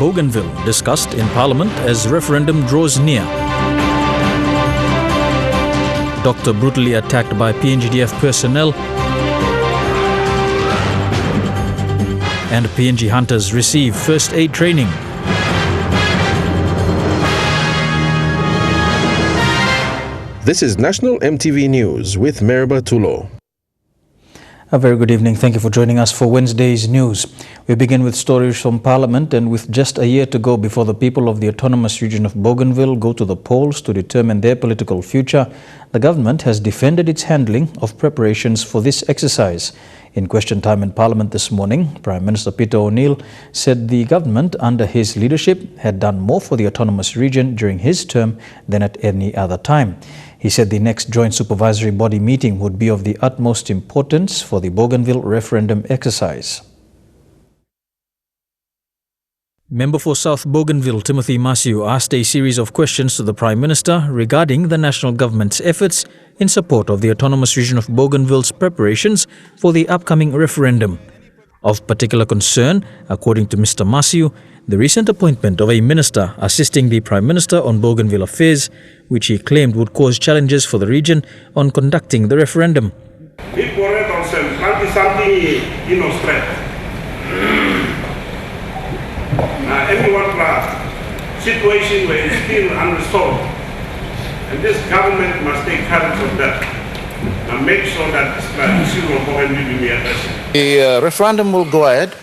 Bougainville discussed in Parliament as referendum draws near. Doctor brutally attacked by PNGDF personnel. And PNG Hunters receive first aid training. This is National EMTV News with Meriba Tulo. A very good evening. Thank you for joining us for Wednesday's news. We begin with stories from Parliament, and with just a year to go before the people of the autonomous region of Bougainville go to the polls to determine their political future, the government has defended its handling of preparations for this exercise. In question time in Parliament this morning, Prime Minister Peter O'Neill said the government under his leadership had done more for the autonomous region during his term than at any other time. He said the next joint supervisory body meeting would be of the utmost importance for the Bougainville referendum exercise. Member for South Bougainville Timothy Masiu asked a series of questions to the Prime Minister regarding the national government's efforts in support of the autonomous region of Bougainville's preparations for the upcoming referendum. Of particular concern, according to Mr. Masiu, the recent appointment of a minister assisting the Prime Minister on Bougainville affairs, which he claimed would cause challenges for the region on conducting the referendum. Situation where it's still unresolved, and this government must take courage of that and make sure that this issue will go and will be addressed. The referendum will go ahead.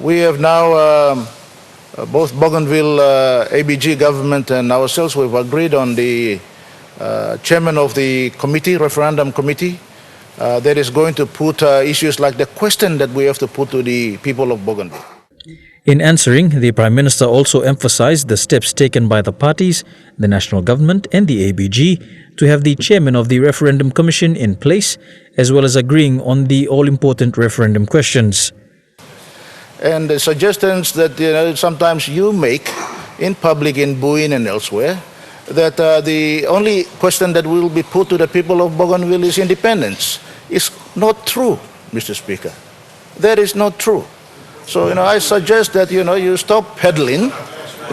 We have now both Bougainville ABG government and ourselves, we've agreed on the chairman of the committee, referendum committee, that is going to put issues like the question that we have to put to the people of Bougainville. In answering, the Prime Minister also emphasized the steps taken by the parties, the national government and the ABG to have the chairman of the Referendum Commission in place, as well as agreeing on the all-important referendum questions. And the suggestions that sometimes you make in public, in Buin and elsewhere, that the only question that will be put to the people of Bougainville is independence, is not true, Mr. Speaker. That is not true. So, I suggest that, you stop peddling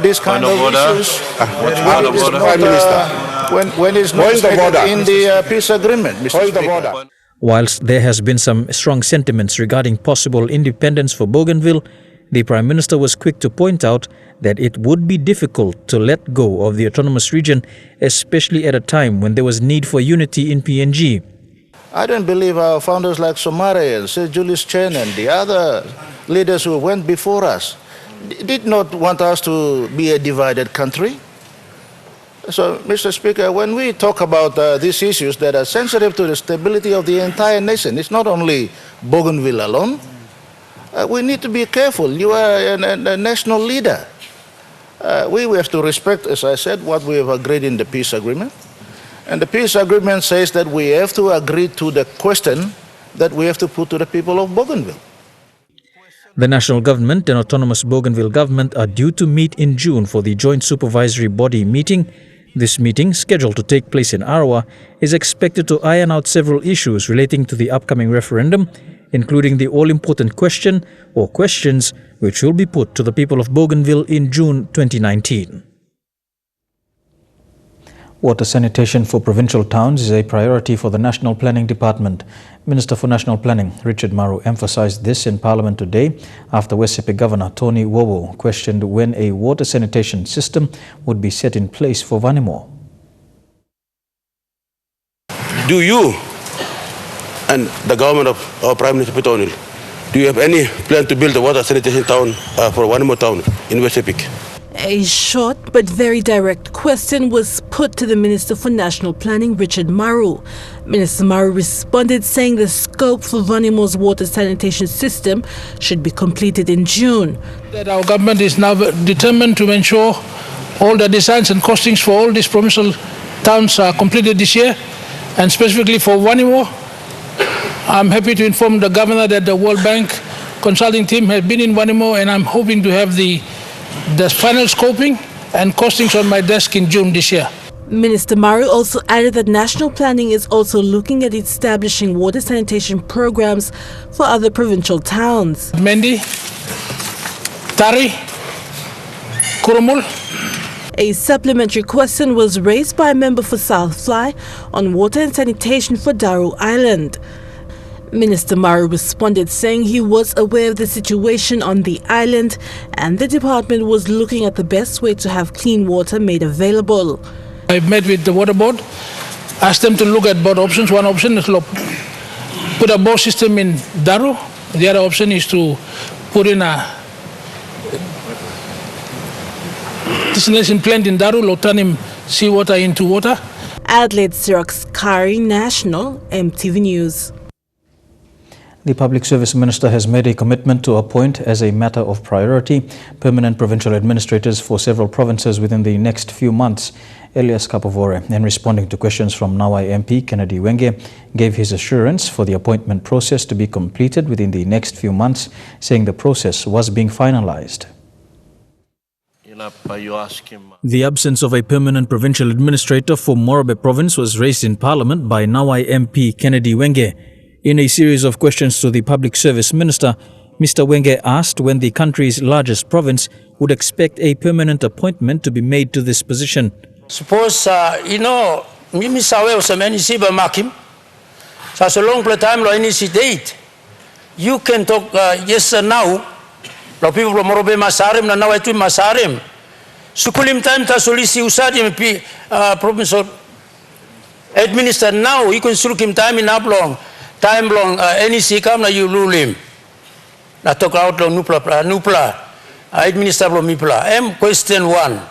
these kind of issues when it's not stated in the peace agreement, Mr. Speaker. Whilst there has been some strong sentiments regarding possible independence for Bougainville, the Prime Minister was quick to point out that it would be difficult to let go of the autonomous region, especially at a time when there was need for unity in PNG. I don't believe our founders like Somare and Sir Julius Chen and the other leaders who went before us did not want us to be a divided country. So, Mr. Speaker, when we talk about these issues that are sensitive to the stability of the entire nation, it's not only Bougainville alone. We need to be careful. You are a national leader. We have to respect, as I said, what we have agreed in the peace agreement. And the peace agreement says that we have to agree to the question that we have to put to the people of Bougainville. The national government and autonomous Bougainville government are due to meet in June for the joint supervisory body meeting. This meeting, scheduled to take place in Arawa, is expected to iron out several issues relating to the upcoming referendum, including the all-important question or questions which will be put to the people of Bougainville in June 2019. Water sanitation for provincial towns is a priority for the National Planning Department. Minister for National Planning, Richard Maru, emphasized this in Parliament today after West Epic Governor Tony Wowo questioned when a water sanitation system would be set in place for Vanimo. Do you and the government of our Prime Minister Peter O'Neill, do you have any plan to build a water sanitation town for Vanimo town in West Epic? A short but very direct question was put to the Minister for National Planning, Richard Maru. Minister Maru responded saying the scope for Vanimo's water sanitation system should be completed in June. That our government is now determined to ensure all the designs and costings for all these provincial towns are completed this year, and specifically for Vanimo. I'm happy to inform the Governor that the World Bank consulting team has been in Vanimo, and I'm hoping to have the final scoping and costings on my desk in June this year. Minister Maru also added that national planning is also looking at establishing water sanitation programs for other provincial towns. Mendi, Tari, Kurumul. A supplementary question was raised by a member for South Fly on water and sanitation for Daru Island. Minister Maru responded saying he was aware of the situation on the island and the department was looking at the best way to have clean water made available. I met with the water board, asked them to look at both options. One option is to put a bore system in Daru. The other option is to put in a desalination plant in Daru, turning seawater into water. Adelaide Xerox Kari, National EMTV News. The Public Service Minister has made a commitment to appoint, as a matter of priority, permanent provincial administrators for several provinces within the next few months. Elias Kapavore, in responding to questions from Nawai MP Kennedy Wenge, gave his assurance for the appointment process to be completed within the next few months, saying the process was being finalized. The absence of a permanent provincial administrator for Morobe province was raised in Parliament by Nawai MP Kennedy Wenge. In a series of questions to the Public Service Minister, Mr. Wenge asked when the country's largest province would expect a permanent appointment to be made to this position. Suppose, mimi sawe usemeni siba makim. So long time lo any date. You can talk yes now. Lo people lo Morobe masarim na Nawai tu masarim. Sukulim time ta solisi usadi MP provincial administer now. You can sukulim time in uplong. Time long NEC come na you lulim. Na talk out long nupla administer lo mipla. Question 1.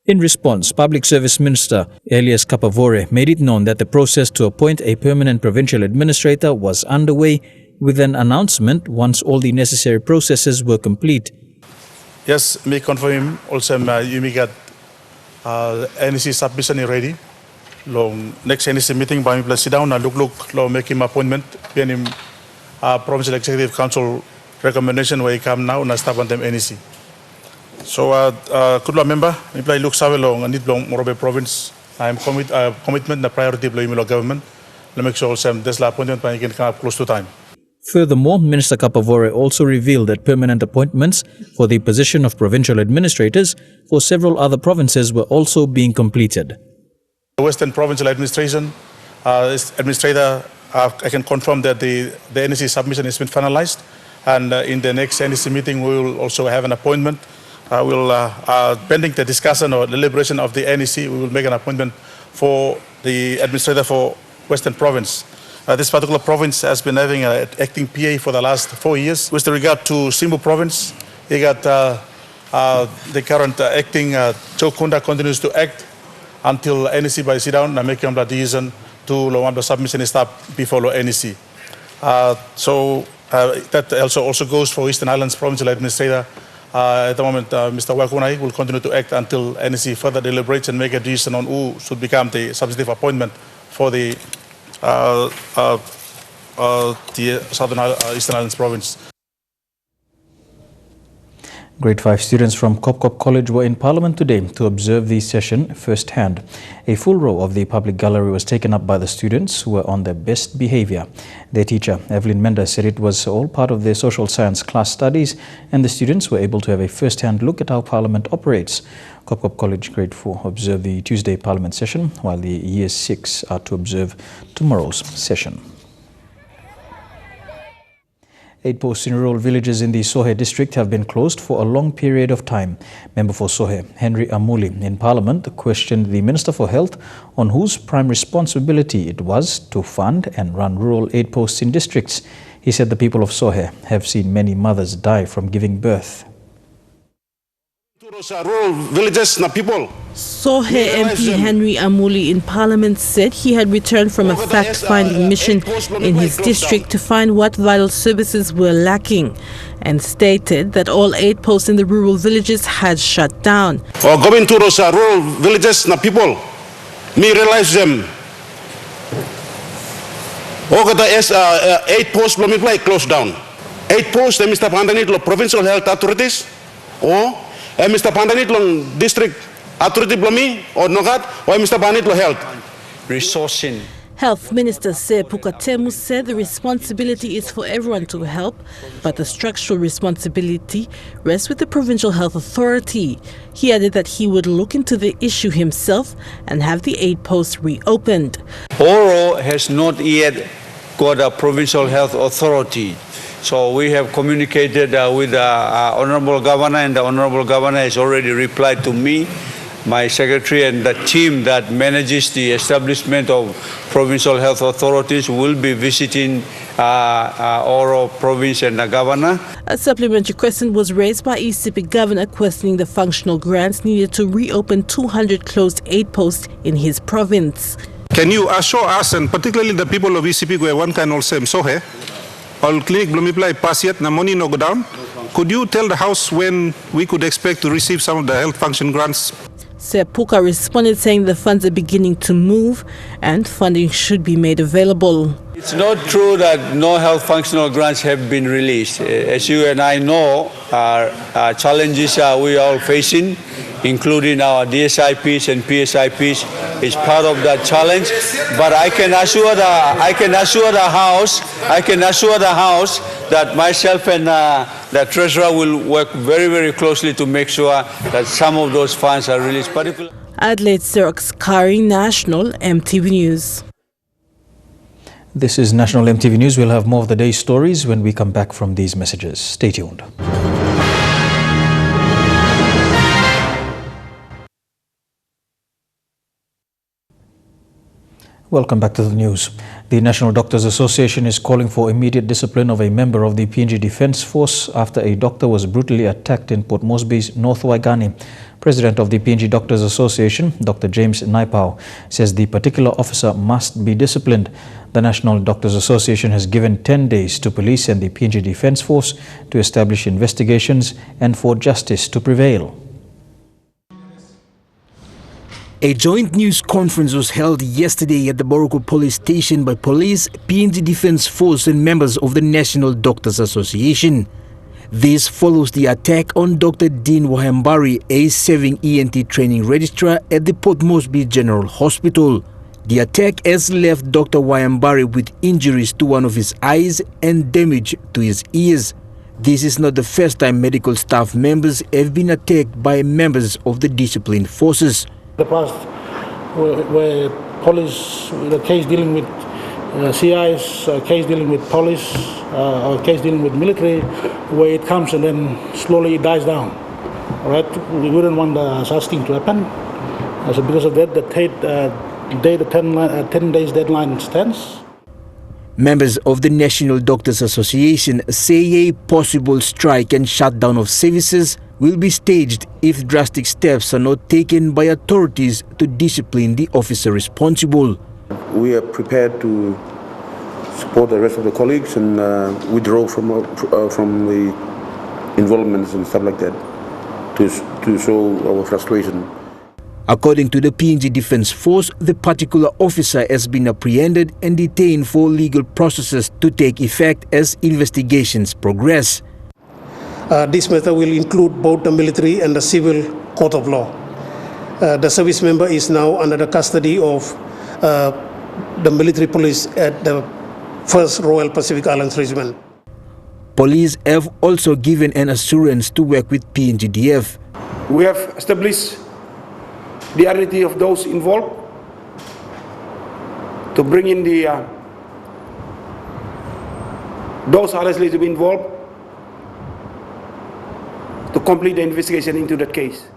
In response, Public Service Minister Elias Kapavore made it known that the process to appoint a permanent provincial administrator was underway, with an announcement once all the necessary processes were complete. Yes, me confirm also you may get NEC submission ready. Long next NEC meeting by me plus sit down and look long make him appointment then him Provincial Executive Council recommendation where he come now and start on them NEC. So could member me play look sawe long and need long Morobe province I am commitment the priority of the government to make sure also this appointment when he can come up close to time. Furthermore, Minister Kapavore also revealed that permanent appointments for the position of provincial administrators for several other provinces were also being completed. The Western Provincial Administration administrator, I can confirm that the NEC submission has been finalized, and in the next NEC meeting we will also have an appointment. Pending the discussion or deliberation of the NEC, we will make an appointment for the administrator for Western Province. This particular province has been having an acting PA for the last 4 years. With regard to Simbu Province, he got the current acting Joe Kunda continues to act until NEC by sit down and make the decision to the submission start before NEC. That also goes for Eastern Islands Provincial Administrator. At the moment, Mr. Wakunai will continue to act until NEC further deliberates and make a decision on who should become the substantive appointment for the Southern Eastern Islands Province. Grade 5 students from Kop College were in Parliament today to observe the session firsthand. A full row of the public gallery was taken up by the students who were on their best behavior. Their teacher, Evelyn Mendes, said it was all part of their social science class studies and the students were able to have a first-hand look at how Parliament operates. Kop College Grade 4 observed the Tuesday Parliament session, while the Year 6 are to observe tomorrow's session. 8 posts in rural villages in the Sohe district have been closed for a long period of time. Member for Sohe, Henry Amuli, in Parliament questioned the Minister for Health on whose prime responsibility it was to fund and run rural aid posts in districts. He said the people of Sohe have seen many mothers die from giving birth. Rural villages na people. Sohe MP Henry Amuli in Parliament said he had returned from a fact-finding mission in his district to find what vital services were lacking and stated that all aid posts in the rural villages had shut down. Going to those rural villages na people, me realize them. Aid posts lo me play closed down. Aid posts they Mr. Pandanit lo provincial health authorities or Mr. Pandanit lo district authority blomi or nogat or Mr. Pandanit lo health. Resourcing. Health Minister Sepuka Temu said the responsibility is for everyone to help, but the structural responsibility rests with the Provincial Health Authority. He added that he would look into the issue himself and have the aid post reopened. Oro has not yet got a Provincial Health Authority. So we have communicated with the Honourable Governor, and the Honourable Governor has already replied to me, my secretary, and the team that manages the establishment of provincial health authorities will be visiting Oro province and the governor. A supplementary question was raised by ECP governor questioning the functional grants needed to reopen 200 closed aid posts in his province. Can you assure us, and particularly the people of ECP, where one can also sohe, all clinic blumiply pass yet na money no go down? Could you tell the House when we could expect to receive some of the health function grants? Sepuka responded saying the funds are beginning to move and funding should be made available. It's not true that no health functional grants have been released. As you and I know, our challenges we are all facing, including our DSIPs and PSIPs, is part of that challenge. But I can assure the House that myself and the Treasurer will work very, very closely to make sure that some of those funds are released. Adelaide Xerox Kari, National EMTV News. This is National EMTV News. We'll have more of the day's stories when we come back from these messages. Stay tuned. Welcome back to the news. The National Doctors Association is calling for immediate discipline of a member of the PNG Defence Force after a doctor was brutally attacked in Port Moresby's North Waigani. President of the PNG Doctors Association, Dr. James Naipau, says the particular officer must be disciplined. The National Doctors Association has given 10 days to police and the PNG Defence Force to establish investigations and for justice to prevail. A joint news conference was held yesterday at the Boroko Police Station by police, PNG Defence Force and members of the National Doctors Association. This follows the attack on Dr. Dean Wahambari, a serving ENT training registrar at the Port Moresby General Hospital. The attack has left Dr. Wahambari with injuries to one of his eyes and damage to his ears. This is not the first time medical staff members have been attacked by members of the disciplined forces. The past, where police, the case dealing with CIs, case dealing with police, or case dealing with military, where it comes and then slowly it dies down. All right, we wouldn't want such thing to happen. So because of that, the 10 days deadline stands. Members of the National Doctors Association say a possible strike and shutdown of services will be staged if drastic steps are not taken by authorities to discipline the officer responsible. We are prepared to support the rest of the colleagues and withdraw from the involvements and stuff like that to show our frustration. According to the PNG Defence Force, the particular officer has been apprehended and detained for legal processes to take effect as investigations progress. This matter will include both the military and the civil court of law. The service member is now under the custody of the military police at the 1st Royal Pacific Islands Regiment. Police have also given an assurance to work with PNGDF. We have established the identity of those involved to bring in those allegedly to be involved to complete the investigation into that case.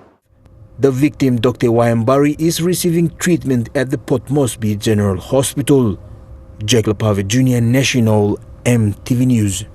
The victim, Dr. Wahambari, is receiving treatment at the Port Moresby General Hospital. Jack Lapave Jr., National EMTV News.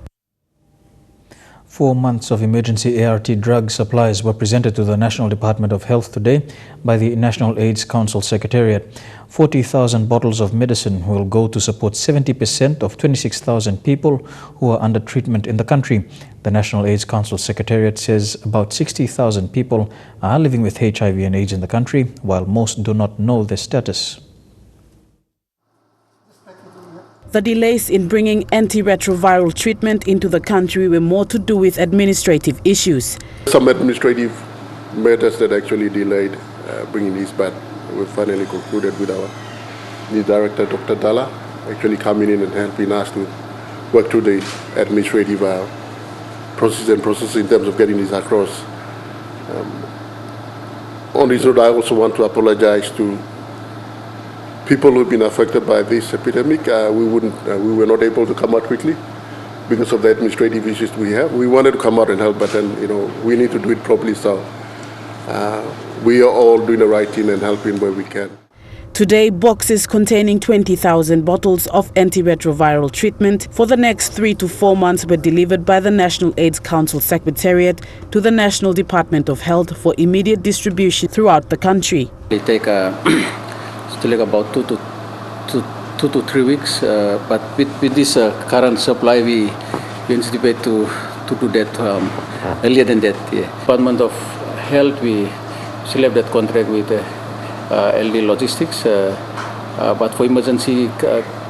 4 months of emergency ART drug supplies were presented to the National Department of Health today by the National AIDS Council Secretariat. 40,000 bottles of medicine will go to support 70% of 26,000 people who are under treatment in the country. The National AIDS Council Secretariat says about 60,000 people are living with HIV and AIDS in the country, while most do not know their status. The delays in bringing antiretroviral treatment into the country were more to do with administrative issues. Some administrative matters that actually delayed bringing these back. We finally concluded with our the director, Dr. Dalla, actually coming in and helping us to work through the administrative process in terms of getting this across. On this note, I also want to apologize to people who've been affected by this epidemic. We were not able to come out quickly because of the administrative issues we have. We wanted to come out and help, but then we need to do it properly. So we are all doing the right thing and helping where we can. Today, boxes containing 20,000 bottles of antiretroviral treatment for the next 3 to 4 months were delivered by the National AIDS Council Secretariat to the National Department of Health for immediate distribution throughout the country. They take about 2 to 3 weeks, but with this current supply, we anticipate to do that earlier than that. Yeah. Department of Health, we still have that contract with LD Logistics, but for emergency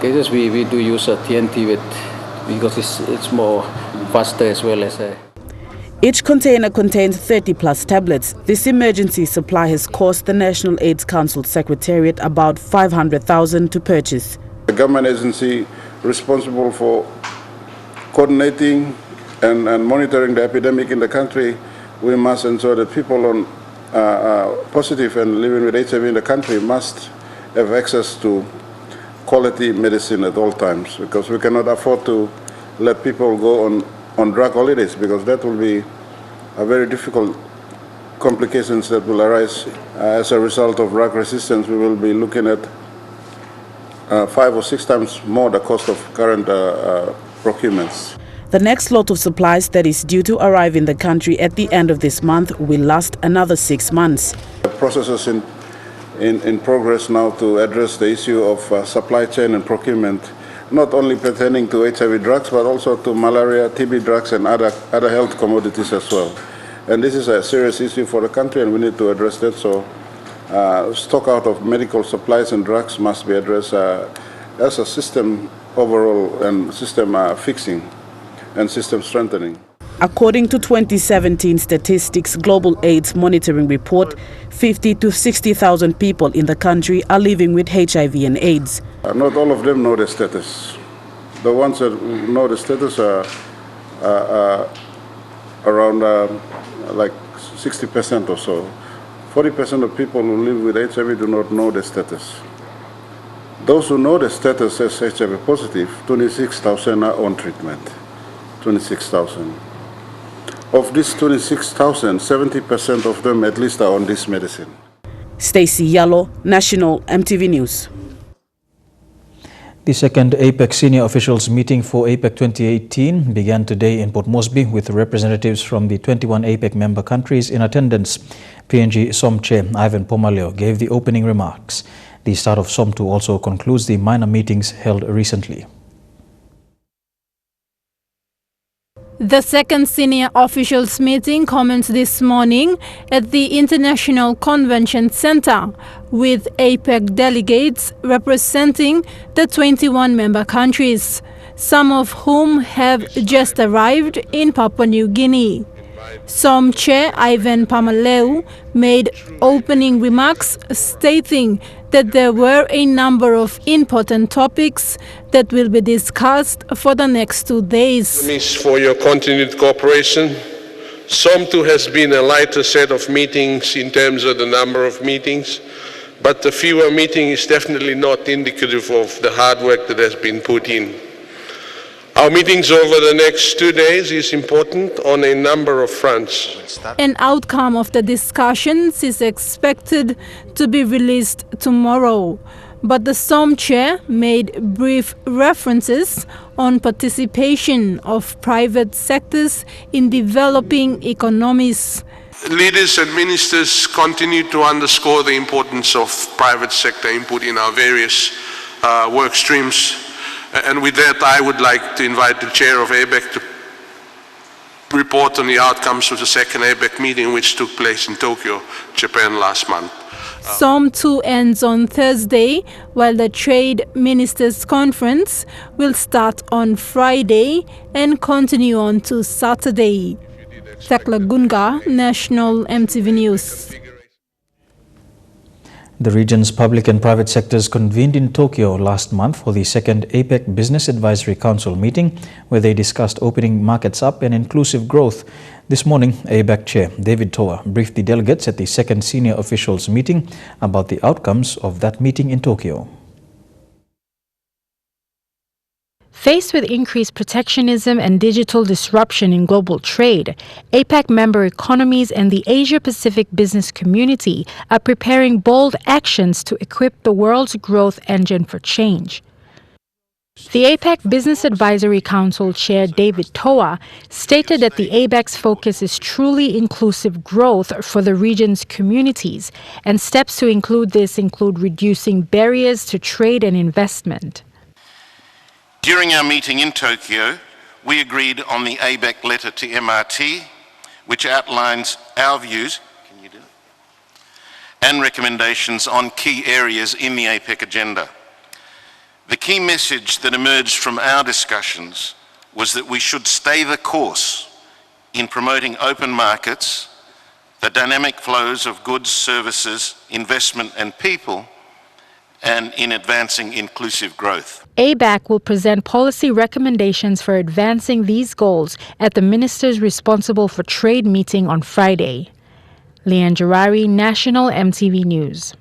cases, we do use TNT because it's more faster as well as. Each container contains 30 plus tablets. This emergency supply has cost the National AIDS Council Secretariat about 500,000 to purchase. The government agency responsible for coordinating and monitoring the epidemic in the country, we must ensure that people on positive and living with HIV in the country must have access to quality medicine at all times, because we cannot afford to let people go on drug holidays, because that will be a very difficult complications that will arise as a result of drug resistance. We will be looking at 5 or 6 times more the cost of current procurements. The next lot of supplies that is due to arrive in the country at the end of this month will last another 6 months. The processes in progress now to address the issue of supply chain and procurement, not only pertaining to HIV drugs, but also to malaria, TB drugs, and other health commodities as well. And this is a serious issue for the country, and we need to address that. So stock out of medical supplies and drugs must be addressed as a system overall, and system fixing and system strengthening. According to 2017 Statistics Global AIDS Monitoring Report, 50 to 60,000 people in the country are living with HIV and AIDS. Not all of them know the status. The ones that know the status are around like 60% or so. 40% of people who live with HIV do not know the status. Those who know the status as HIV positive, 26,000 are on treatment. 26,000. Of these 26,000, 70% of them at least are on this medicine. Stacey Yallo, National EMTV News. The second APEC senior officials meeting for APEC 2018 began today in Port Moresby with representatives from the 21 APEC member countries in attendance. PNG SOM Chair Ivan Pomaleo gave the opening remarks. The start of SOM 2 also concludes the minor meetings held recently. The second senior officials meeting commenced this morning at the International Convention Center with APEC delegates representing the 21 member countries, some of whom have just arrived in Papua New Guinea. SOM Chair Ivan Pomaleo made opening remarks stating that there were a number of important topics that will be discussed for the next 2 days. For your continued cooperation. SOM 2 has been a lighter set of meetings in terms of the number of meetings, but the fewer meetings is definitely not indicative of the hard work that has been put in. Our meetings over the next 2 days is important on a number of fronts. An outcome of the discussions is expected to be released tomorrow, but the SOM Chair made brief references on participation of private sectors in developing economies. Leaders and ministers continue to underscore the importance of private sector input in our various work streams. And with that, I would like to invite the chair of APEC to report on the outcomes of the second APEC meeting, which took place in Tokyo, Japan last month. SOM 2 ends on Thursday, while the Trade Ministers' Conference will start on Friday and continue on to Saturday. Thakla Gunga, National EMTV News. The region's public and private sectors convened in Tokyo last month for the second APEC Business Advisory Council meeting, where they discussed opening markets up and inclusive growth. This morning, APEC Chair David Toa briefed the delegates at the second senior officials meeting about the outcomes of that meeting in Tokyo. Faced with increased protectionism and digital disruption in global trade, APEC member economies and the Asia-Pacific business community are preparing bold actions to equip the world's growth engine for change. The APEC Business Advisory Council Chair David Toa stated that the APEC's focus is truly inclusive growth for the region's communities, and steps to include this include reducing barriers to trade and investment. During our meeting in Tokyo, we agreed on the APEC letter to MRT, which outlines our views and recommendations on key areas in the APEC agenda. The key message that emerged from our discussions was that we should stay the course in promoting open markets, the dynamic flows of goods, services, investment and people, and in advancing inclusive growth. APEC will present policy recommendations for advancing these goals at the ministers responsible for trade meeting on Friday. Leanne Jarari, National EMTV News.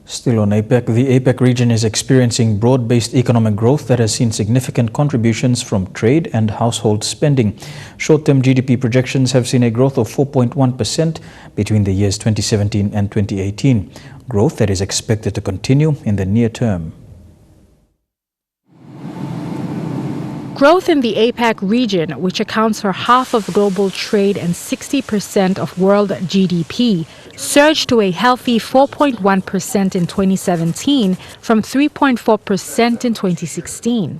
Still on APEC, the APEC region is experiencing broad-based economic growth that has seen significant contributions from trade and household spending. Short-term GDP projections have seen a growth of 4.1% between the years 2017 and 2018, growth that is expected to continue in the near term. Growth in the APEC region, which accounts for half of global trade and 60% of world GDP, surged to a healthy 4.1% in 2017 from 3.4% in 2016.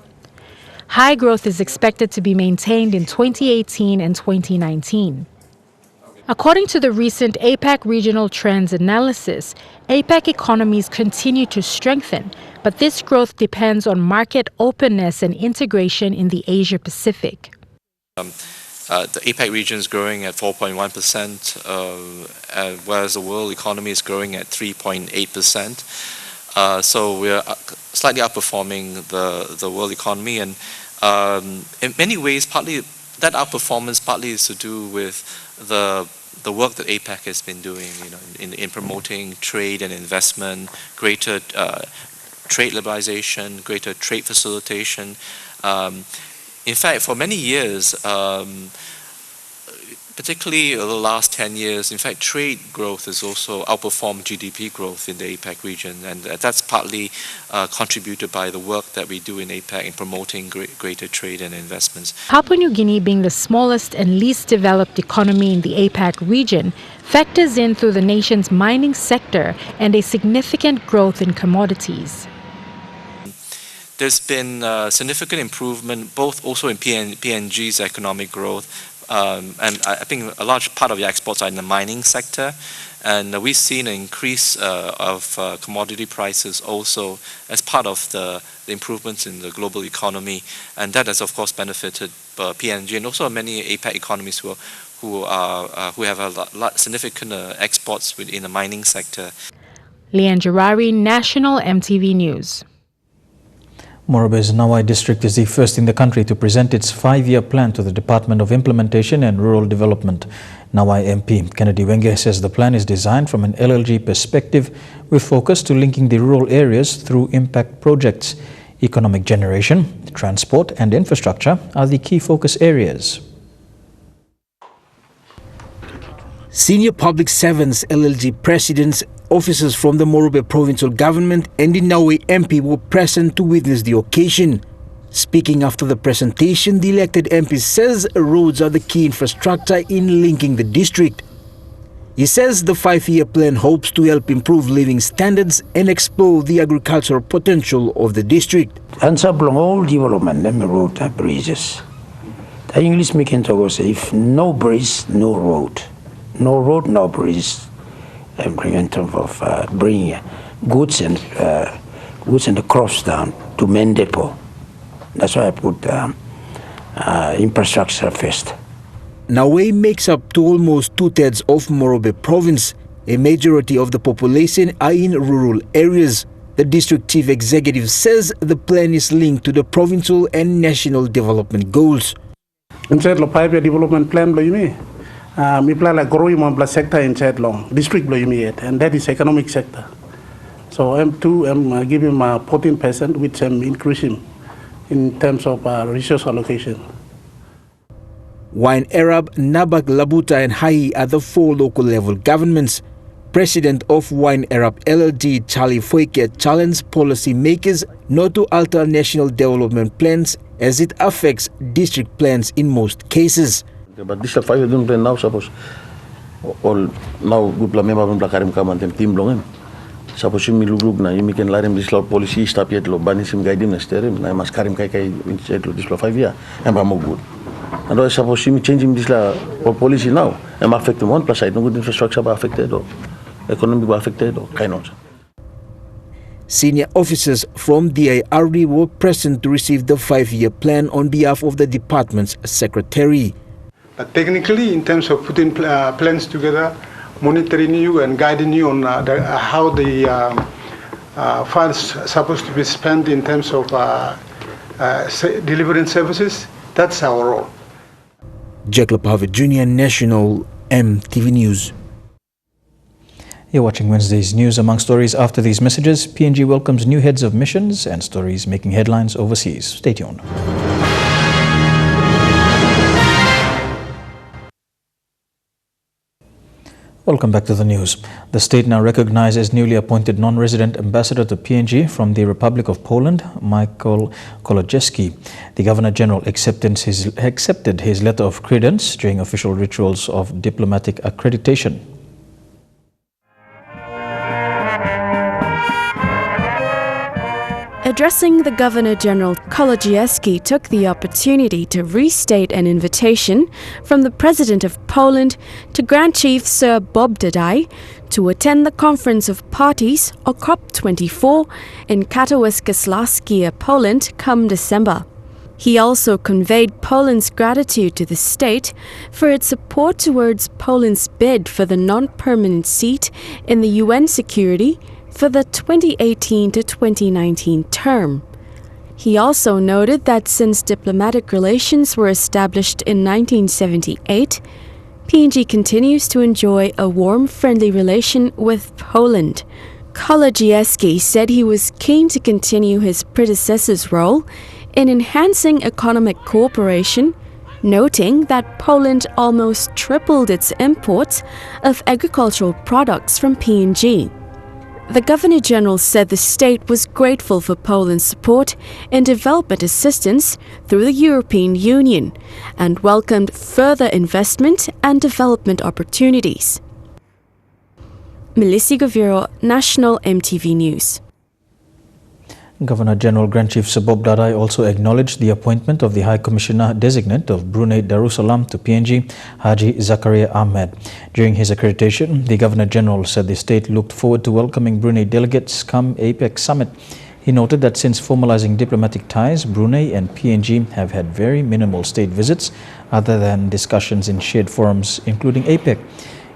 High growth is expected to be maintained in 2018 and 2019. According to the recent APEC Regional Trends Analysis, APEC economies continue to strengthen, but this growth depends on market openness and integration in the Asia-Pacific. The APEC region is growing at 4.1%, whereas the world economy is growing at 3.8%. So we're slightly outperforming the world economy, and in many ways, partly that outperformance partly is to do with the work that APEC has been doing, in promoting trade and investment, greater trade liberalization, greater trade facilitation. In fact, for many years, particularly the last 10 years, in fact, trade growth has also outperformed GDP growth in the APEC region, and that's partly contributed by the work that we do in APEC in promoting greater trade and investments. Papua New Guinea, being the smallest and least developed economy in the APEC region, factors in through the nation's mining sector and a significant growth in commodities. There's been significant improvement, both also in PNG's economic growth, and I think a large part of the exports are in the mining sector, and we've seen an increase of commodity prices also as part of the improvements in the global economy, and that has of course benefited PNG and also many APEC economies who have a significant exports within the mining sector. Leanne Jarari, National EMTV News. Morobe's Nawai district is the first in the country to present its 5-year plan to the Department of Implementation and Rural Development. Nawai MP Kennedy Wenge says the plan is designed from an LLG perspective with focus to linking the rural areas through impact projects. Economic generation, transport and infrastructure are the key focus areas. Senior public servants, LLG presidents, officers from the Morobe provincial government and the Nawai MP were present to witness the occasion. Speaking after the presentation, the elected MP says roads are the key infrastructure in linking the district. He says the 5-year plan hopes to help improve living standards and explore the agricultural potential of the district. And all development, them road are bridges. The English making to say, if no bridge, no road. No road, no bridge. In terms of bringing goods and the crops down to main depot. That's why I put infrastructure first. Nawai makes up to almost 2/3 of Morobe province A majority of the population are in rural areas. The district chief executive says the plan is linked to the provincial and national development goals. Inside the 5-year development plan, we plan like growing one sector inside long district, and that is economic sector. So M2, I'm giving 14% which I'm increasing in terms of resource allocation. Wine Arab, Nabak, Labuta and Hai are the 4 local level governments. President of Wine Arab LLG, Charlie Foyke, challenged policy makers not to alter national development plans as it affects district plans in most cases. But this 5-year plan now, suppose all now good plan member from Blakarim come and team long. Suppose you look na you can learn this law policy stop yet lo banisim guide na sterim na mas karim kai inside this law 5 year and more good. And I suppose you changing this law policy now and affect one plus side no good infrastructure be affected or economy be affected or kind of. Senior officers from DIRD were present to receive the 5-year plan on behalf of the department's secretary. But technically, in terms of putting plans together, monitoring you and guiding you on how the funds are supposed to be spent in terms of delivering services, that's our role. Jacob Harvey Jr., National EMTV News. You're watching Wednesday's news. Among stories after these messages, PNG welcomes new heads of missions and stories making headlines overseas. Stay tuned. Welcome back to the news. The state now recognizes newly appointed non-resident ambassador to PNG from the Republic of Poland, Michael Kolodziejski. The Governor-General accepted his letter of credence during official rituals of diplomatic accreditation. Addressing the Governor-General, Kolodziejski took the opportunity to restate an invitation from the President of Poland to Grand Chief Sir Bob Dadai to attend the Conference of Parties, or COP24, in Katowice, Poland, come December. He also conveyed Poland's gratitude to the state for its support towards Poland's bid for the non-permanent seat in the UN Security for the 2018 to 2019 term. He also noted that since diplomatic relations were established in 1978, PNG continues to enjoy a warm, friendly relation with Poland. Kolodziejski said he was keen to continue his predecessor's role in enhancing economic cooperation, noting that Poland almost tripled its imports of agricultural products from PNG. The Governor-General said the state was grateful for Poland's support and development assistance through the European Union and welcomed further investment and development opportunities. Melissa Goviro, National EMTV News. Governor-General Grand Chief Sir Bob Dadai also acknowledged the appointment of the High Commissioner-designate of Brunei Darussalam to PNG, Haji Zakaria Ahmed. During his accreditation, the Governor-General said the state looked forward to welcoming Brunei delegates come APEC summit. He noted that since formalizing diplomatic ties, Brunei and PNG have had very minimal state visits other than discussions in shared forums, including APEC.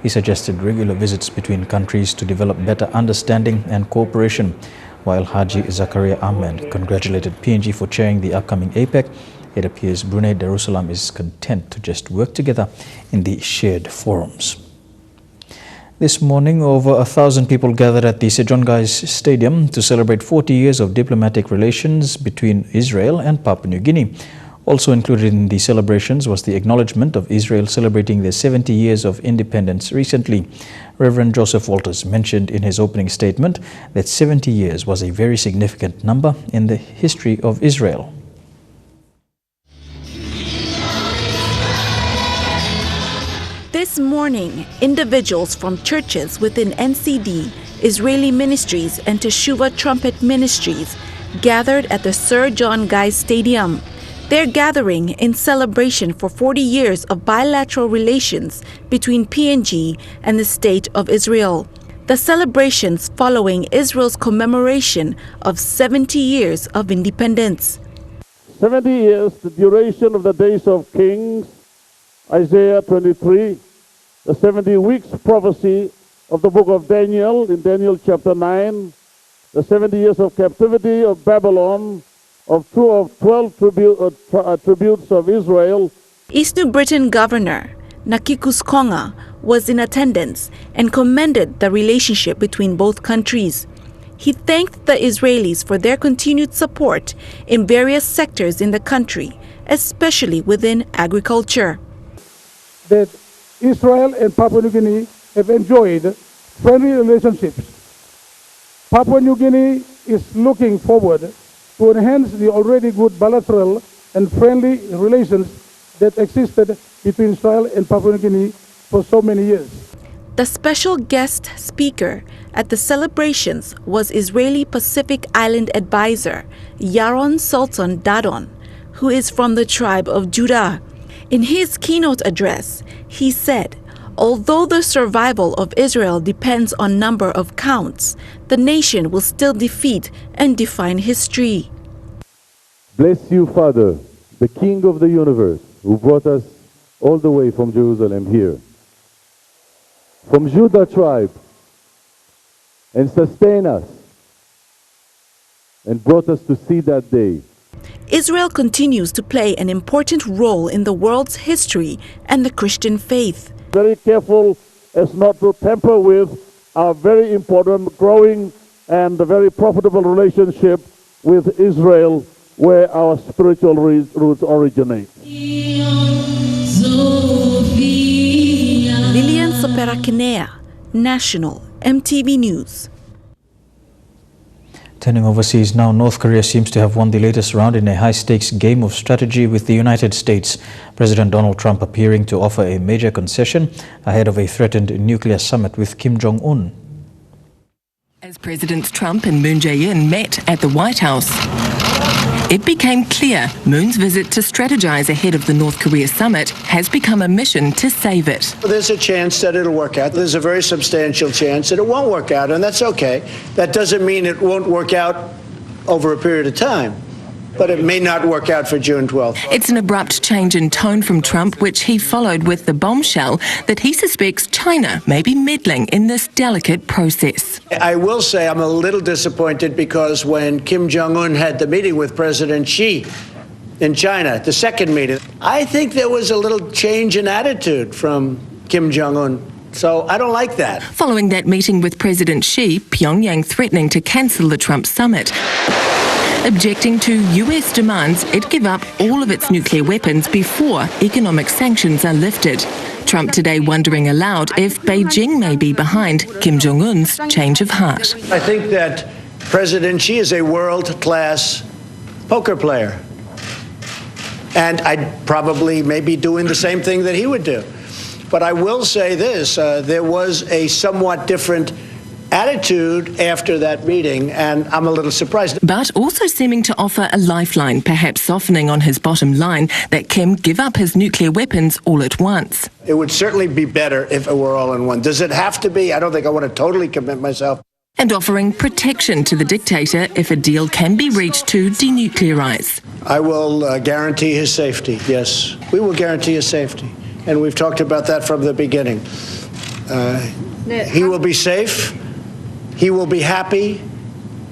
He suggested regular visits between countries to develop better understanding and cooperation. While Haji Zakaria Ahmed congratulated PNG for chairing the upcoming APEC, it appears Brunei Darussalam is content to just work together in the shared forums. This morning, over 1,000 people gathered at the Sejong Gais Stadium to celebrate 40 years of diplomatic relations between Israel and Papua New Guinea. Also included in the celebrations was the acknowledgement of Israel celebrating their 70 years of independence recently. Reverend Joseph Walters mentioned in his opening statement that 70 years was a very significant number in the history of Israel. This morning, individuals from churches within NCD, Israeli Ministries and Teshuvah Trumpet Ministries gathered at the Sir John Gais Stadium. Their gathering in celebration for 40 years of bilateral relations between PNG and the State of Israel. The celebrations following Israel's commemoration of 70 years of independence. 70 years, the duration of the days of kings, Isaiah 23, the 70 weeks prophecy of the book of Daniel, in Daniel chapter 9, the 70 years of captivity of Babylon, of 12 tributes of Israel. East New Britain Governor Nakikus Konga was in attendance and commended the relationship between both countries. He thanked the Israelis for their continued support in various sectors in the country, especially within agriculture. That Israel and Papua New Guinea have enjoyed friendly relationships. Papua New Guinea is looking forward to enhance the already good bilateral and friendly relations that existed between Israel and Papua New Guinea for so many years. The special guest speaker at the celebrations was Israeli Pacific Island advisor Yaron Sultan Dadon, who is from the tribe of Judah. In his keynote address, he said, although the survival of Israel depends on number of counts, the nation will still defeat and define history. Bless you, Father, the King of the universe, who brought us all the way from Jerusalem here, from Judah tribe, and sustain us, and brought us to see that day. Israel continues to play an important role in the world's history and the Christian faith. Very careful as not to tamper with our very important, growing, and very profitable relationship with Israel, where our spiritual roots originate. Lilian Soperakinea, National, MTV News. Turning overseas now, North Korea seems to have won the latest round in a high-stakes game of strategy with the United States. President Donald Trump appearing to offer a major concession ahead of a threatened nuclear summit with Kim Jong-un. As Presidents Trump and Moon Jae-in met at the White House, it became clear Moon's visit to strategize ahead of the North Korea summit has become a mission to save it. There's a chance that it'll work out. There's a very substantial chance that it won't work out, and that's okay. That doesn't mean it won't work out over a period of time, but it may not work out for June 12th. It's an abrupt change in tone from Trump, which he followed with the bombshell that he suspects China may be meddling in this delicate process. I will say I'm a little disappointed because when Kim Jong-un had the meeting with President Xi in China, the second meeting, I think there was a little change in attitude from Kim Jong-un. So I don't like that. Following that meeting with President Xi, Pyongyang threatening to cancel the Trump summit, objecting to US demands it give up all of its nuclear weapons before economic sanctions are lifted. Trump today wondering aloud if Beijing may be behind Kim Jong-un's change of heart. I think that President Xi is a world-class poker player. And I'd probably maybe doing the same thing that he would do. But I will say this, there was a somewhat different attitude after that meeting, and I'm a little surprised. But also seeming to offer a lifeline, perhaps softening on his bottom line that Kim give up his nuclear weapons all at once. It would certainly be better if it were all in one. Does it have to be? I don't think I want to totally commit myself. And offering protection to the dictator if a deal can be reached to denuclearize. I will guarantee his safety, yes. We will guarantee his safety. And we've talked about that from the beginning. He will be safe. He will be happy.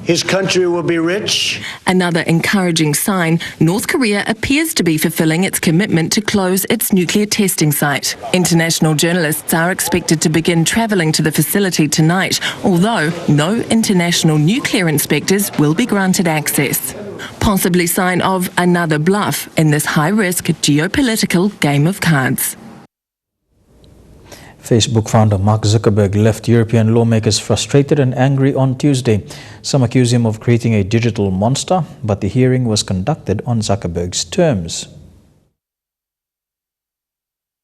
His country will be rich. Another encouraging sign, North Korea appears to be fulfilling its commitment to close its nuclear testing site. International journalists are expected to begin travelling to the facility tonight, although no international nuclear inspectors will be granted access. Possibly sign of another bluff in this high-risk geopolitical game of cards. Facebook founder Mark Zuckerberg left European lawmakers frustrated and angry on Tuesday. Some accuse him of creating a digital monster, but the hearing was conducted on Zuckerberg's terms.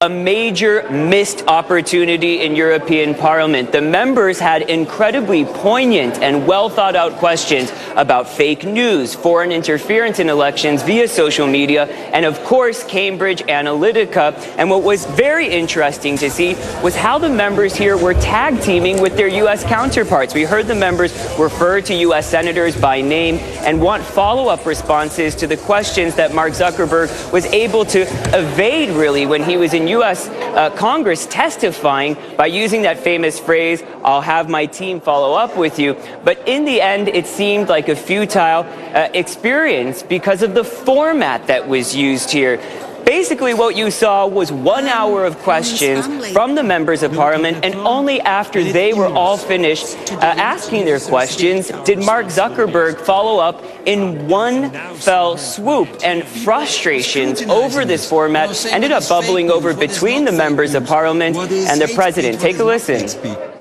A major missed opportunity in European Parliament. The members had incredibly poignant and well thought out questions about fake news, foreign interference in elections via social media, and of course Cambridge Analytica. And what was very interesting to see was how the members here were tag teaming with their US counterparts. We heard the members refer to US senators by name and want follow-up responses to the questions that Mark Zuckerberg was able to evade really when he was in U.S. Congress testifying by using that famous phrase, "I'll have my team follow up with you." But in the end, it seemed like a futile experience because of the format that was used here. Basically, what you saw was 1 hour of questions from the members of parliament, and only after they were all finished asking their questions did Mark Zuckerberg follow up in one fell swoop. And frustrations over this format ended up bubbling over between the members of parliament and the president. Take a listen.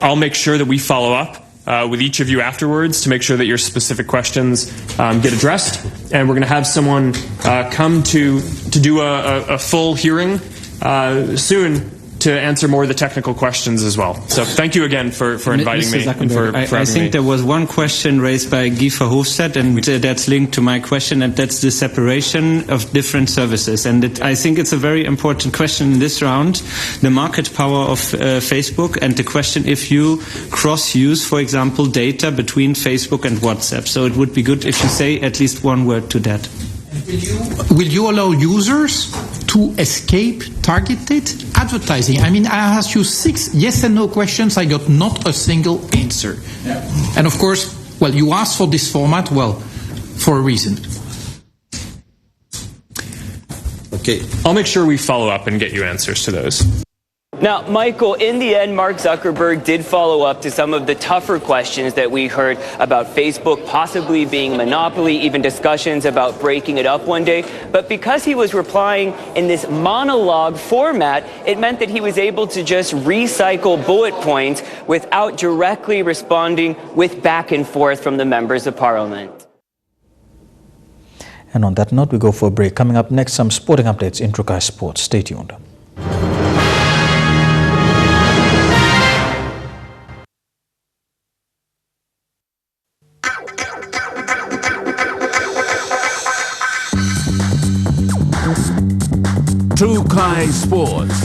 I'll make sure that we follow up with each of you afterwards to make sure that your specific questions get addressed. And we're going to have someone come to do a full hearing soon to answer more of the technical questions as well. So thank you again for inviting me and for having me. I think there was one question raised by Guy Verhofstadt, and that's linked to my question, and that's the separation of different services. And I think it's a very important question in this round, the market power of Facebook, and the question if you cross-use, for example, data between Facebook and WhatsApp. So it would be good if you say at least one word to that. Will you allow users to escape targeted advertising? I mean, I asked you 6 yes and no questions. I got not a single answer. Yeah. And of course, well, you asked for this format, well, for a reason. Okay. I'll make sure we follow up and get you answers to those. Now, Michael, in the end, Mark Zuckerberg did follow up to some of the tougher questions that we heard about Facebook possibly being monopoly, even discussions about breaking it up one day. But because he was replying in this monologue format, it meant that he was able to just recycle bullet points without directly responding with back and forth from the members of parliament. And on that note, we go for a break. Coming up next, some sporting updates in Trukai Sports. Stay tuned. Trukai Sports.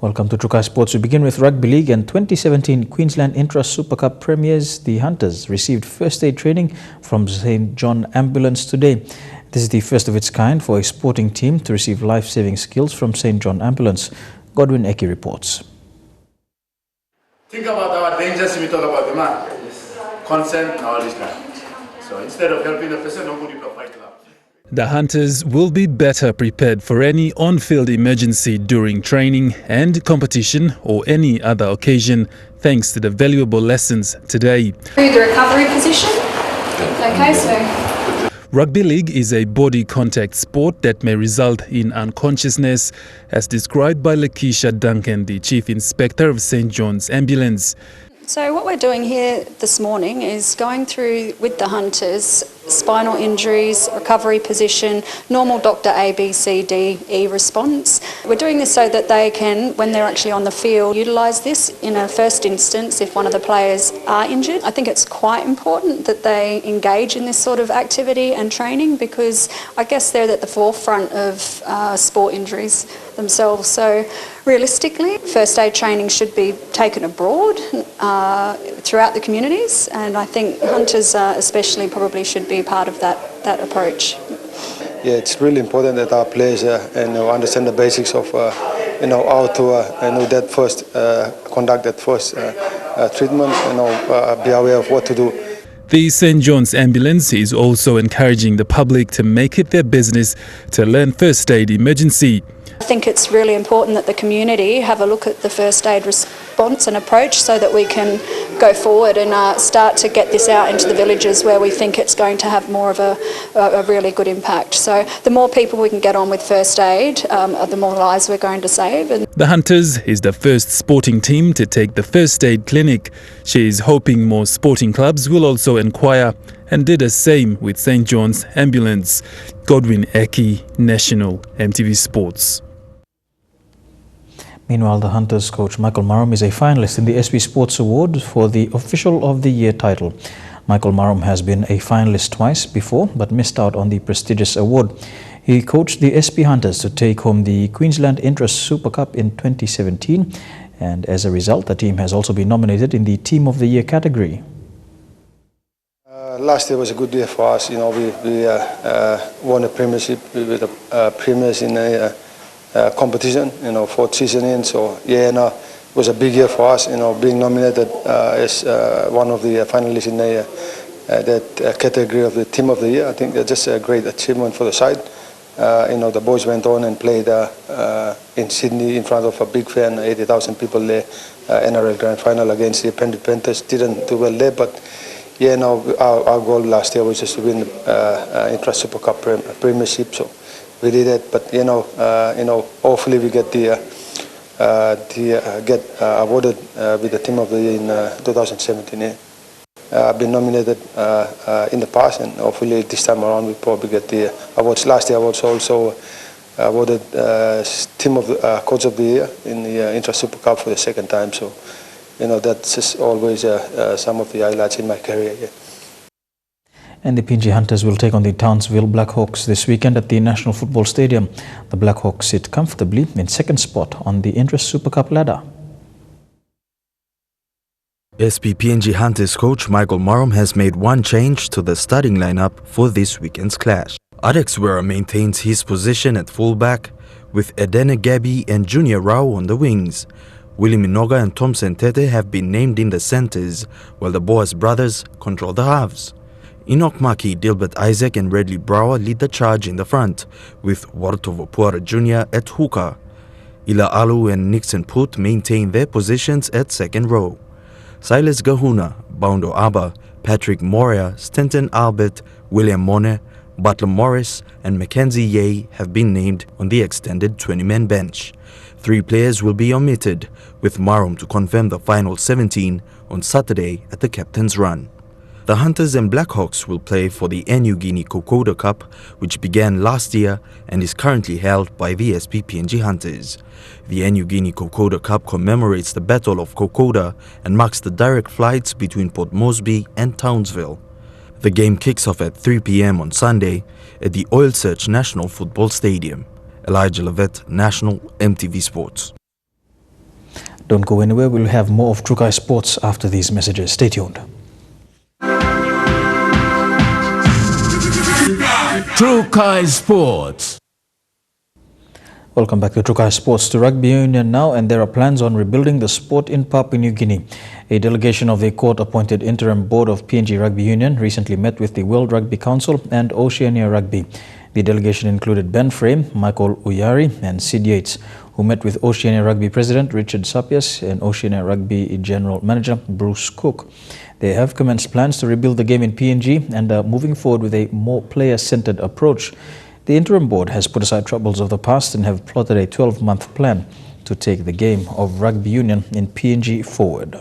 Welcome to Trukai Sports. We begin with Rugby League and 2017 Queensland Intra-Super Cup premiers. The Hunters received first aid training from St. John Ambulance today. This is the first of its kind for a sporting team to receive life-saving skills from St. John Ambulance. Godwin Eki reports. Think about our dangers, we talk about the man. Consent and all this kind. So instead of helping the person, nobody will fight love. The Hunters will be better prepared for any on-field emergency during training and competition or any other occasion, thanks to the valuable lessons today. Through the recovery position. Okay, so. Rugby league is a body contact sport that may result in unconsciousness, as described by Lakeisha Duncan, the Chief Inspector of St. John's Ambulance. So what we're doing here this morning is going through with the Hunters spinal injuries, recovery position, normal doctor A, B, C, D, E response. We're doing this so that they can, when they're actually on the field, utilise this in a first instance if one of the players are injured. I think it's quite important that they engage in this sort of activity and training because I guess they're at the forefront of sport injuries themselves. So realistically, first aid training should be taken abroad throughout the communities, and I think Hunters especially probably should be part of that approach. Yeah, it's really important that our players understand the basics of how to that first conduct that first treatment, be aware of what to do. The St. John's Ambulance is also encouraging the public to make it their business to learn first aid emergency. I think it's really important that the community have a look at the first aid response and approach so that we can go forward and start to get this out into the villages where we think it's going to have more of a really good impact. So the more people we can get on with first aid, the more lives we're going to save. And the Hunters is the first sporting team to take the first aid clinic. She is hoping more sporting clubs will also inquire and did the same with St. John's Ambulance. Godwin Eki, National EMTV Sports. Meanwhile, the Hunters coach Michael Marum is a finalist in the SP Sports Award for the Official of the Year title. Michael Marum has been a finalist twice before but missed out on the prestigious award. He coached the SP Hunters to take home the Queensland Intra-Super Cup in 2017, and as a result, the team has also been nominated in the Team of the Year category. last year was a good year for us. You know, we won a premiership. We were the premiers in a competition. You know, fourth season in. So yeah, no, it was a big year for us. You know, being nominated as one of the finalists in that category of the team of the year. I think that's just a great achievement for the side. You know, the boys went on and played in Sydney in front of a big fan, 80,000 people there, NRL Grand Final against the Penrith Panthers. Didn't do well there, but yeah, no, our goal last year was just to win the Intra Super Cup premiership, so we did it. But you know, hopefully we get awarded with the team of the year in 2017. Yeah. I've been nominated in the past, and hopefully this time around we probably get the awards. Last year I was also awarded team of the coach of the year in the Intra Super Cup for the second time. So, you know, that's just always some of the highlights in my career. Yeah. And the PNG Hunters will take on the Townsville Blackhawks this weekend at the National Football Stadium. The Blackhawks sit comfortably in second spot on the Intra Super Cup ladder. SP PNG Hunters coach Michael Marum has made one change to the starting lineup for this weekend's clash. Adex Wera maintains his position at fullback, with Edene Gabi and Junior Rao on the wings. Willie Minoga and Thompson Tete have been named in the centres, while the Boas brothers control the halves. Enoch Maki, Dilbert Isaac and Redley Brower lead the charge in the front, with Wartovo Puara Jr. at hooker. Ila Alu and Nixon Put maintain their positions at second row. Silas Gahuna, Baundo Abba, Patrick Moria, Stanton Albert, William Mone, Butler Morris and Mackenzie Ye have been named on the extended 20-man bench. 3 players will be omitted, with Marum to confirm the final 17 on Saturday at the Captain's Run. The Hunters and Blackhawks will play for the New Guinea Kokoda Cup, which began last year and is currently held by the SP PNG Hunters. The New Guinea Kokoda Cup commemorates the Battle of Kokoda and marks the direct flights between Port Moresby and Townsville. The game kicks off at 3 p.m. on Sunday at the Oil Search National Football Stadium. Elijah Levitt, National EMTV Sports. Don't go anywhere, we'll have more of Trukai Sports after these messages. Stay tuned. Trukai Sports. Welcome back to Trukai Sports. To Rugby Union now, and there are plans on rebuilding the sport in Papua New Guinea. A delegation of the court-appointed interim board of PNG Rugby Union recently met with the World Rugby Council and Oceania Rugby. The delegation included Ben Frame, Michael Uyari and Sid Yates, who met with Oceania Rugby President Richard Sapias and Oceania Rugby General Manager Bruce Cook. They have commenced plans to rebuild the game in PNG and are moving forward with a more player-centered approach. The interim board has put aside troubles of the past and have plotted a 12-month plan to take the game of rugby union in PNG forward.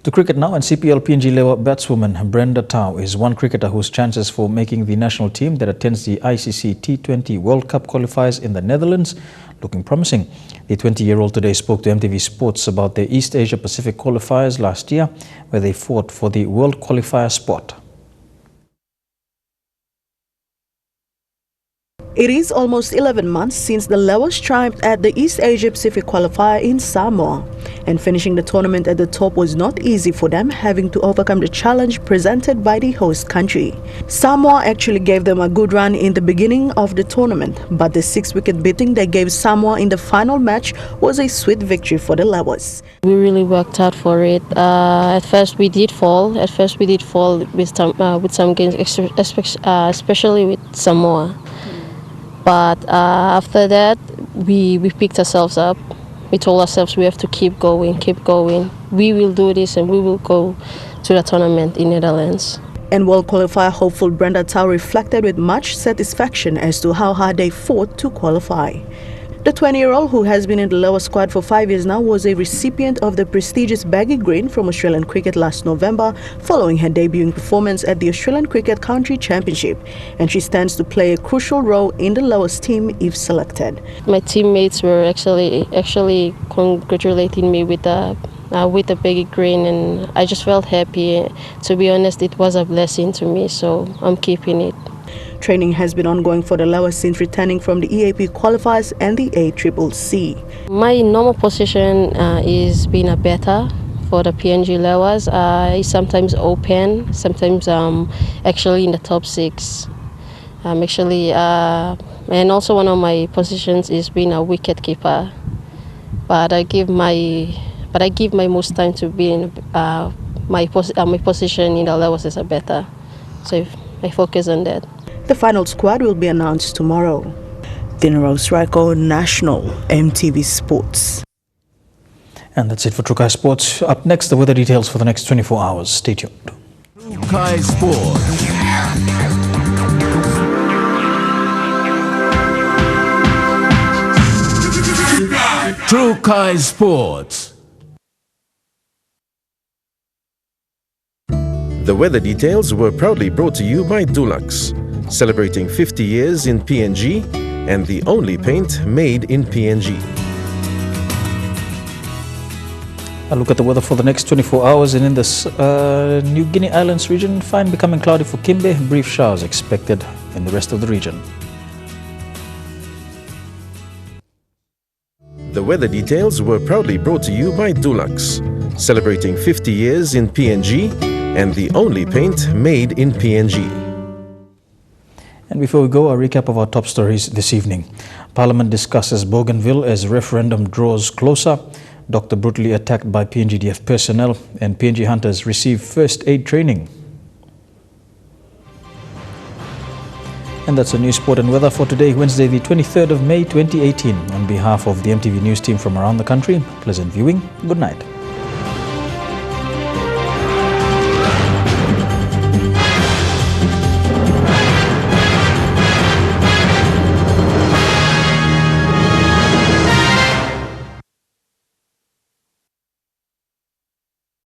To cricket now, and CPL PNG Lewa batswoman Brenda Tau is one cricketer whose chances for making the national team that attends the ICC T20 World Cup qualifiers in the Netherlands looking promising. The 20-year-old today spoke to MTV Sports about the East Asia Pacific qualifiers last year, where they fought for the world qualifier spot. It is almost 11 months since the Lewas triumphed at the East Asia Pacific qualifier in Samoa, and finishing the tournament at the top was not easy for them, having to overcome the challenge presented by the host country. Samoa actually gave them a good run in the beginning of the tournament, but the 6-wicket beating they gave Samoa in the final match was a sweet victory for the Lewas. We really worked hard for it. At first we did fall with some games, especially with Samoa. But after that, we picked ourselves up. We told ourselves we have to keep going. We will do this and we will go to the tournament in Netherlands. And world qualifier hopeful Brenda Tau reflected with much satisfaction as to how hard they fought to qualify. The 20-year-old, who has been in the lower squad for 5 years now, was a recipient of the prestigious Baggy Green from Australian Cricket last November, following her debuting performance at the Australian Cricket County Championship, and she stands to play a crucial role in the Lowers team if selected. My teammates were actually congratulating me with the Baggy Green, and I just felt happy. To be honest, it was a blessing to me, so I'm keeping it. Training has been ongoing for the Lowers since returning from the EAP qualifiers and the ACCC. My normal position is being a batter for the PNG levels. It's sometimes open, sometimes actually in the top 6. And also one of my positions is being a wicket keeper. But I give my most time to being my position in the levels is better. So I focus on that. The final squad will be announced tomorrow. Dinero Sriko, National EMTV Sports. And that's it for True Kai Sports. Up next, the weather details for the next 24 hours. Stay tuned. True Kai Sports. True Kai Sports. The weather details were proudly brought to you by Dulux, celebrating 50 years in PNG and the only paint made in PNG. A look at the weather for the next 24 hours, and in this New Guinea Islands region, fine becoming cloudy for Kimbe, brief showers expected in the rest of the region. The weather details were proudly brought to you by Dulux, celebrating 50 years in PNG and the only paint made in PNG. And before we go, a recap of our top stories this evening. Parliament discusses Bougainville as referendum draws closer. Doctor brutally attacked by PNGDF personnel, and PNG Hunters receive first aid training. And that's the news, sport and weather for today, Wednesday the 23rd of May 2018. On behalf of the EMTV News team from around the country, pleasant viewing. Good night.